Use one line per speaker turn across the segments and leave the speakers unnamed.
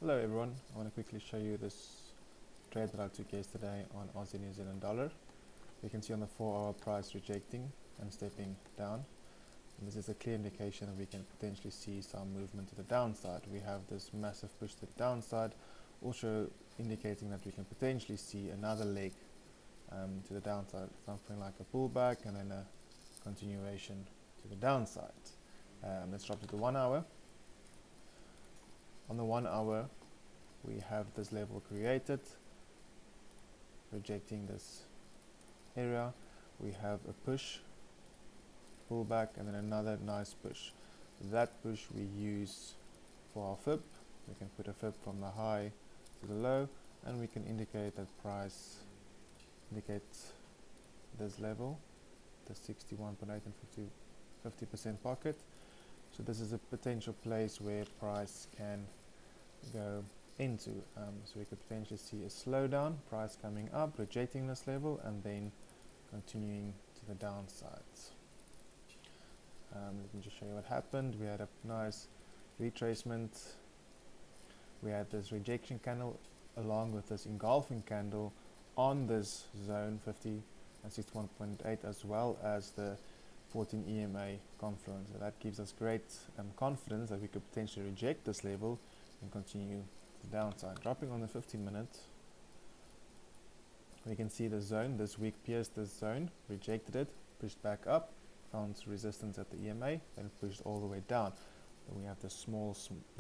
Hello everyone, I want to quickly show you this trade that I took yesterday on Aussie New Zealand dollar. You can see on the 4-hour price rejecting and stepping down. And this is a clear indication that we can potentially see some movement to the downside. We have this massive push to the downside, also indicating that we can potentially see another leg to the downside, something like a pullback and then a continuation to the downside. Let's drop to the 1 hour. On the 1 hour, we have this level created, rejecting this area. We have a push, pullback, and then another nice push. That push we use for our fib. We can put a fib from the high to the low, and we can indicate that price indicates this level, the 61.8 and 50% pocket. So this is a potential place where price can go into. So we could potentially see a slowdown, price coming up, rejecting this level, and then continuing to the downsides. Let me just show you what happened. We had a nice retracement. We had this rejection candle along with this engulfing candle on this zone 50 and 61.8, as well as the 14 EMA confluence. So that gives us great confidence that we could potentially reject this level and continue to the downside. Dropping on the 15 minutes, we can see the zone. This week pierced this zone, rejected it, pushed back up, found resistance at the EMA, then pushed all the way down. Then we have the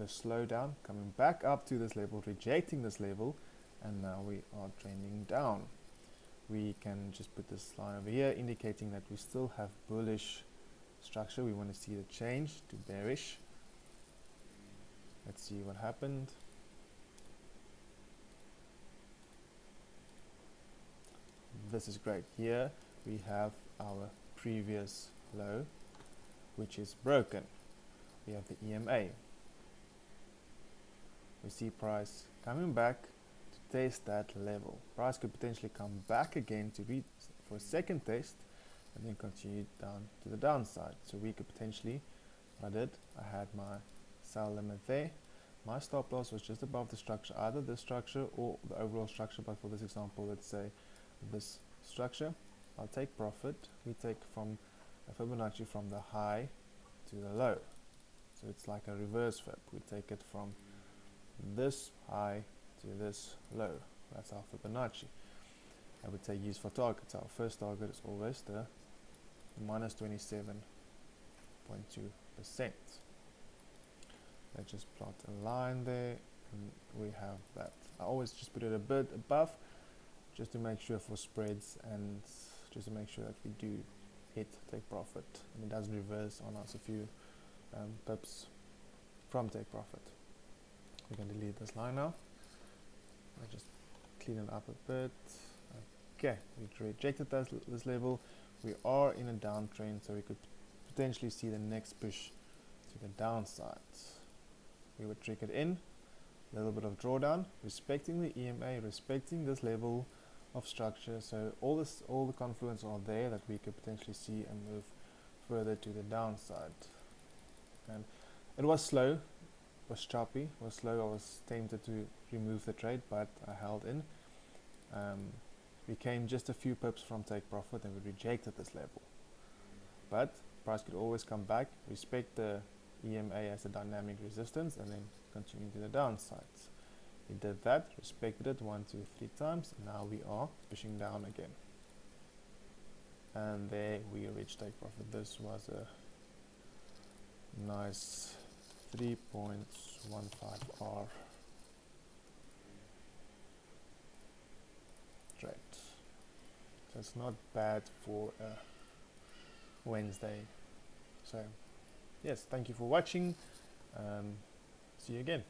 slowdown coming back up to this level, rejecting this level, and now we are trending down. We can just put this line over here indicating that we still have bullish structure. We want to see the change to bearish. Let's see what happened. This is great. Here we have our previous low, which is broken. We have the EMA. We see price coming back to test that level. Price could potentially come back again to reach for a second test and then continue down to the downside. So we could potentially, what I did, I had my sell limit there. My stop loss was just above the structure, either this structure or the overall structure, but for this example, let's say this structure. I'll take profit. We take from a Fibonacci from the high to the low. So it's like a reverse fib. We take it from this high to this low. That's our Fibonacci. I would say use for targets. Our first target is always the minus 27.2%. Let's just plot a line there, and we have that. I always just put it a bit above, just to make sure for spreads and just to make sure that we do hit take profit and it doesn't reverse on us a few pips from take profit. We can delete this line now. I just clean it up a bit. Okay, we rejected this level. We are in a downtrend, so we could potentially see the next push to the downside. We would trick it in, a little bit of drawdown, respecting the EMA, respecting this level of structure. So all the confluence are there that we could potentially see and move further to the downside. And it was slow, was choppy, was slow. I was tempted to remove the trade, but I held in. We came just a few pips from take profit and we rejected this level. But price could always come back, respect the EMA as a dynamic resistance, and then continue to the downsides. We did that, respected it 1, 2, 3 times, and now we are pushing down again. And there we reached take profit. This was a nice 3.15R trade. So it's not bad for a Wednesday. So yes, thank you for watching. See you again.